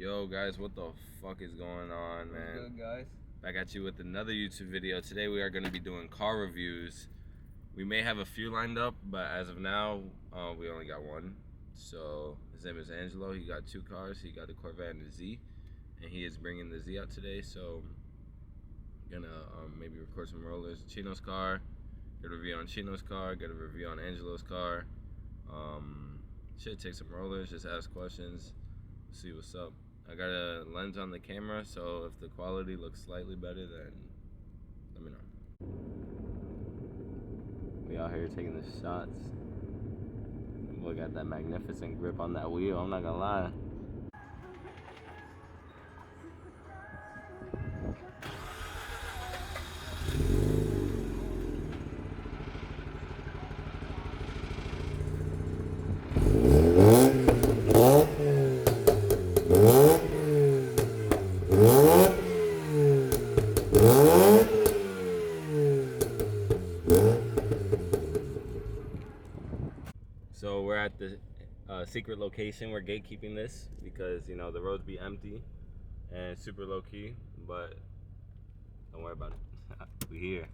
Yo guys, what the fuck is going on, man? What's good, guys? Back at you with another YouTube video. Today we are going to be doing car reviews. We may have a few lined up, but as of now, we only got one. So his name is Angelo. He got two cars. He got a Corvette and a Z, and he is bringing the Z out today. So I'm gonna maybe record some rollers. Chino's car, get a review on Chino's car, get a review on Angelo's car. Should take some rollers, just ask questions, see what's up. I got a lens on the camera, so if the quality looks slightly better, then let me know. We out here taking the shots. Boy got that magnificent grip on that wheel, I'm not gonna lie. So we're at the secret location. We're gatekeeping this because, you know, the roads be empty and super low key, but don't worry about it. We here.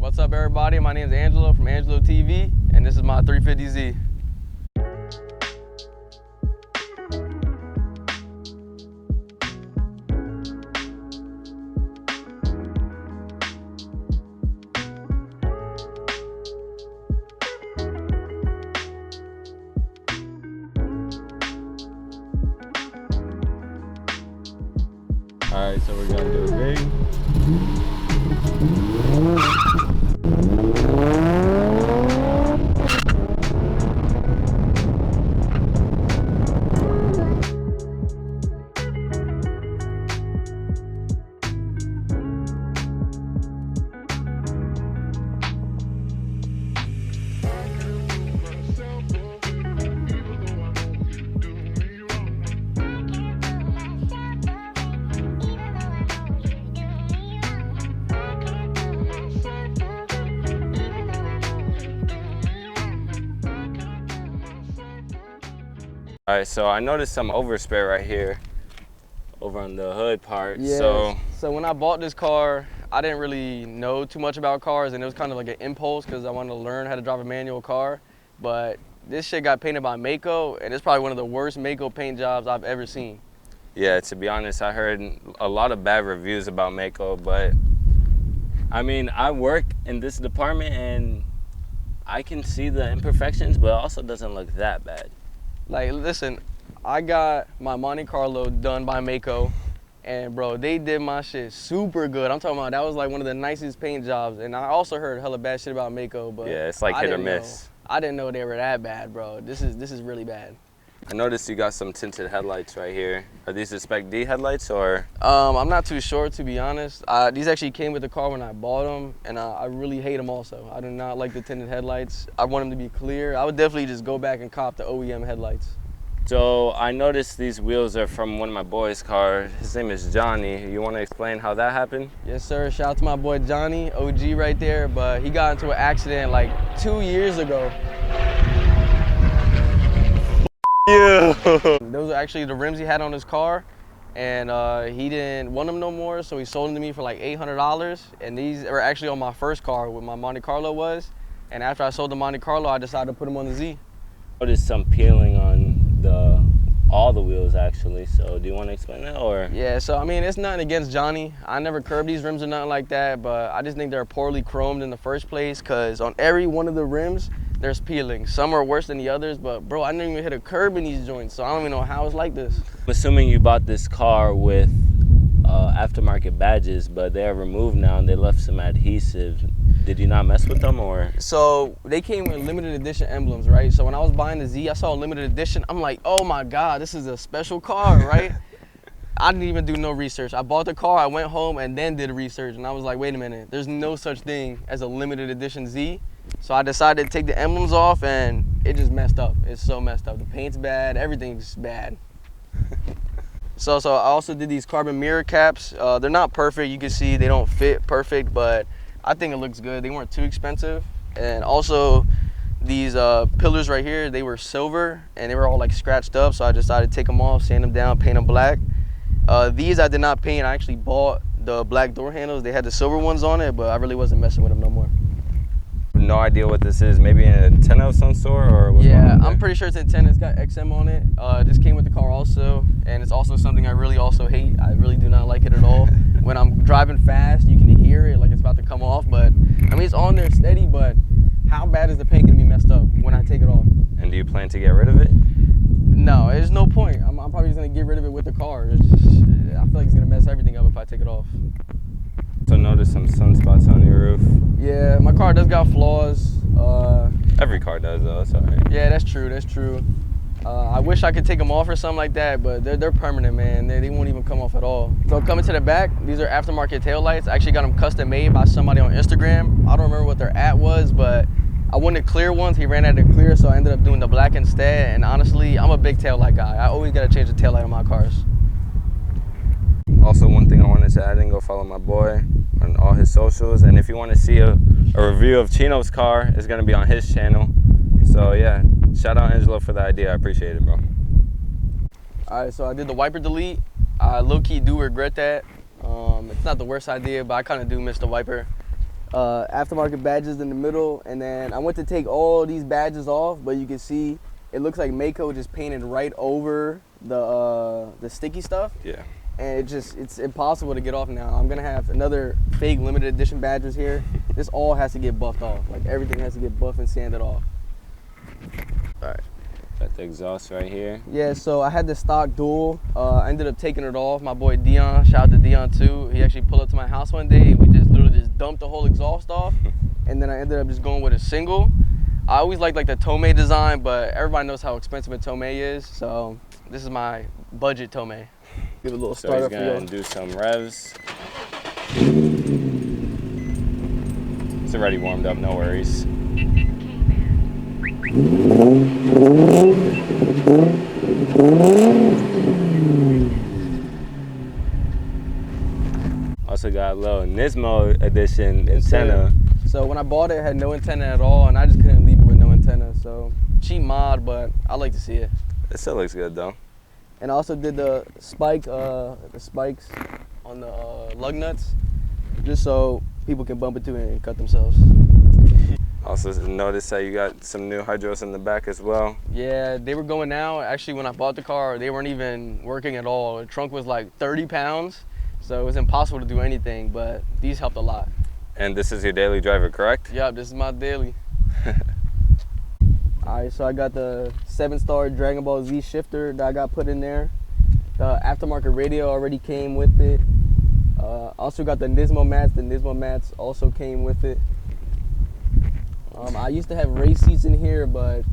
What's up, everybody? My name is Angelo from Angelotv'S, and this is my 350Z. Alright, so we're gonna do a rig. All right, so I noticed some overspray right here over on the hood part. Yeah, so when I bought this car, I didn't really know too much about cars, and it was kind of like an impulse because I wanted to learn how to drive a manual car. But this shit got painted by Mako, and it's probably one of the worst Mako paint jobs I've ever seen. Yeah, to be honest, I heard a lot of bad reviews about Mako, but I mean, I work in this department and I can see the imperfections, but it also doesn't look that bad. Like, listen, I got my Monte Carlo done by Mako, and bro, they did my shit super good. I'm talking about that was like one of the nicest paint jobs, and I also heard hella bad shit about Mako, but yeah, it's like hit or miss. I didn't know they were that bad, bro. This is really bad. I noticed you got some tinted headlights right here. Are these the Spec D headlights or? I'm not too sure, to be honest. These actually came with the car when I bought them, and I really hate them also. I do not like the tinted headlights. I want them to be clear. I would definitely just go back and cop the OEM headlights. So I noticed these wheels are from one of my boys' cars. His name is Johnny. You want to explain how that happened? Yes, sir. Shout out to my boy Johnny, OG right there. But he got into an accident like 2 years ago. Yeah. Those are actually the rims he had on his car, and he didn't want them no more, so he sold them to me for like $800. And these are actually on my first car, what my Monte Carlo was. And after I sold the Monte Carlo, I decided to put them on the Z. Noticed some peeling on all the wheels actually. So do you want to explain that or? Yeah, so I mean, it's nothing against Johnny. I never curbed these rims or nothing like that, but I just think they're poorly chromed in the first place, because on every one of the rims, there's peeling. Some are worse than the others, but bro, I didn't even hit a curb in these joints, so I don't even know how it's like this. I'm assuming you bought this car with aftermarket badges, but they are removed now and they left some adhesive. Did you not mess with them or? So they came with limited edition emblems, right? So when I was buying the Z, I saw a limited edition. I'm like, oh my God, this is a special car, right? I didn't even do no research. I bought the car, I went home and then did research, and I was like, wait a minute, there's no such thing as a limited edition Z. So I decided to take the emblems off, and it just messed up. It's so messed up. The paint's bad, everything's bad. So I also did these carbon mirror caps. They're not perfect. You can see they don't fit perfect, but I think it looks good. They weren't too expensive. And also these pillars right here, they were silver and they were all like scratched up. So I decided to take them off, sand them down, paint them black. These I did not paint. I actually bought the black door handles. They had the silver ones on it, but I really wasn't messing with them no more. No idea what this is. Maybe an antenna of some sort or what's yeah, I'm pretty sure it's an antenna. It's got XM on it. This came with the car also, and it's also something I really also hate. I really do not like it at all. When I'm driving fast, you can hear it like it's about to come off, but I mean, it's on there steady, but how bad is the paint gonna be messed up when I take it off? And do you plan to get rid of it? No, there's no point. I'm probably just gonna get rid of it with the car. I feel like it's gonna mess everything up if I take it off. So notice some sunspots on your roof. Yeah, my car does got flaws. Every car does though, that's all right. Yeah, that's true, that's true. I wish I could take them off or something like that, but they're permanent, man. They won't even come off at all. So coming to the back, these are aftermarket taillights. I actually got them custom made by somebody on Instagram. I don't remember what their at was, but I wanted clear ones. He ran out of clear, so I ended up doing the black instead. And honestly, I'm a big taillight guy. I always gotta change the taillight on my cars. Also, one thing I wanted to add in, go follow my boy on all his socials. And if you want to see a review of Chino's car, it's going to be on his channel. So yeah, shout out Angelo for the idea. I appreciate it, bro. All right, so I did the wiper delete. I low-key do regret that. It's not the worst idea, but I kind of do miss the wiper. Aftermarket badges in the middle, and then I went to take all these badges off, but you can see it looks like Mako just painted right over the sticky stuff. Yeah. And it's impossible to get off now. I'm gonna have another fake limited edition badges here. This all has to get buffed off. Like everything has to get buffed and sanded off. All right. Got the exhaust right here. Yeah, so I had the stock dual. I ended up taking it off. My boy Dion, shout out to Dion too. He actually pulled up to my house one day. We just literally just dumped the whole exhaust off. And then I ended up just going with a single. I always like the Tomei design, but everybody knows how expensive a Tomei is. So this is my budget Tomei. Give it a little start up for you. So he's gonna do some revs. It's already warmed up, no worries. Also got a little Nismo edition antenna. So when I bought it, it had no antenna at all, and I just couldn't leave it with no antenna. So cheap mod, but I like to see it. It still looks good though. And I also did the spikes on the lug nuts, just so people can bump into it and cut themselves. Also noticed that you got some new hydros in the back as well. Yeah, they were going out. Actually, when I bought the car, they weren't even working at all. The trunk was like 30 pounds, so it was impossible to do anything, but these helped a lot. And this is your daily driver, correct? Yeah, this is my daily. Alright, so I got the 7-star Dragon Ball Z shifter that I got put in there. The aftermarket radio already came with it. Also got the Nismo mats. The Nismo mats also came with it. I used to have race seats in here, but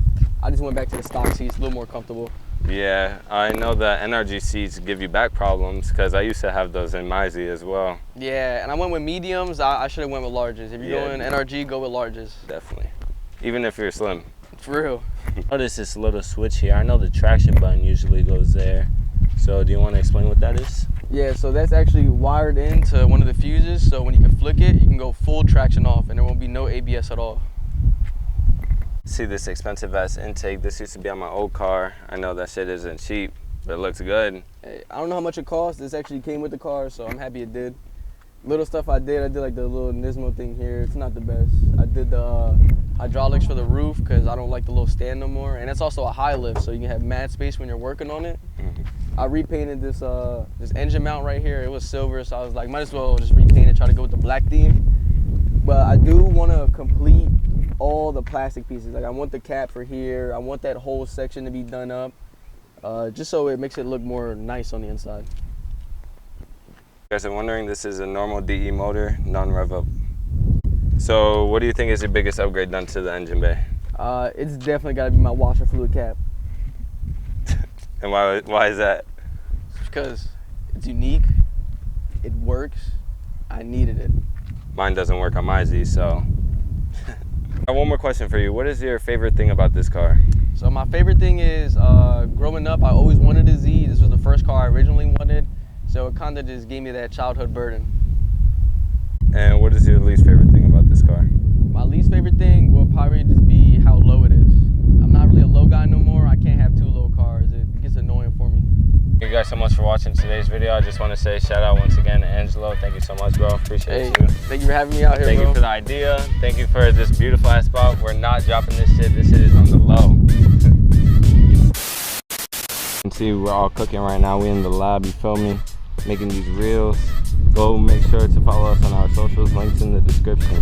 I just went back to the stock seats, a little more comfortable. Yeah, I know the NRG seats give you back problems because I used to have those in my Z as well. Yeah, and I went with mediums. I should have went with larges. If you're going NRG, go with larges. Definitely. Even if you're slim. For real. Notice this little switch here. I know the traction button usually goes there. So do you want to explain what that is? Yeah, so that's actually wired into one of the fuses. So when you can flick it, you can go full traction off and there won't be no ABS at all. See this expensive ass intake. This used to be on my old car. I know that shit isn't cheap, but it looks good. Hey, I don't know how much it cost. This actually came with the car, so I'm happy it did. Little stuff I did like the little Nismo thing here. It's not the best. I did the hydraulics for the roof because I don't like the little stand no more. And it's also a high lift, so you can have mad space when you're working on it. I repainted this engine mount right here. It was silver, so I was like, might as well just repaint it, try to go with the black theme. But I do want to complete all the plastic pieces. Like I want the cap for here. I want that whole section to be done up, just so it makes it look more nice on the inside. You guys are wondering, this is a normal DE motor, non-rev up. So what do you think is your biggest upgrade done to the engine bay? It's definitely got to be my washer fluid cap. And why is that? Because it's unique, it works, I needed it. Mine doesn't work on my Z, so. I have one more question for you. What is your favorite thing about this car? So my favorite thing is, growing up, I always wanted a Z. This was the first car I originally wanted, so it kind of just gave me that childhood burden. And what is your least favorite thing about this car? My least favorite thing will probably just be how low it is. I'm not really a low guy no more. I can't have 2 low cars. It gets annoying for me. Thank you guys so much for watching today's video. I just want to say shout out once again to Angelo. Thank you so much, bro. Appreciate you. Thank you for having me out here, Thank bro. you for the idea. Thank you for this beautiful ass spot. We're not dropping this shit. This shit is on the low. You can see we're all cooking right now. We in the lab, you feel me? Making these reels. Go make sure to follow us on our socials. Links in the description.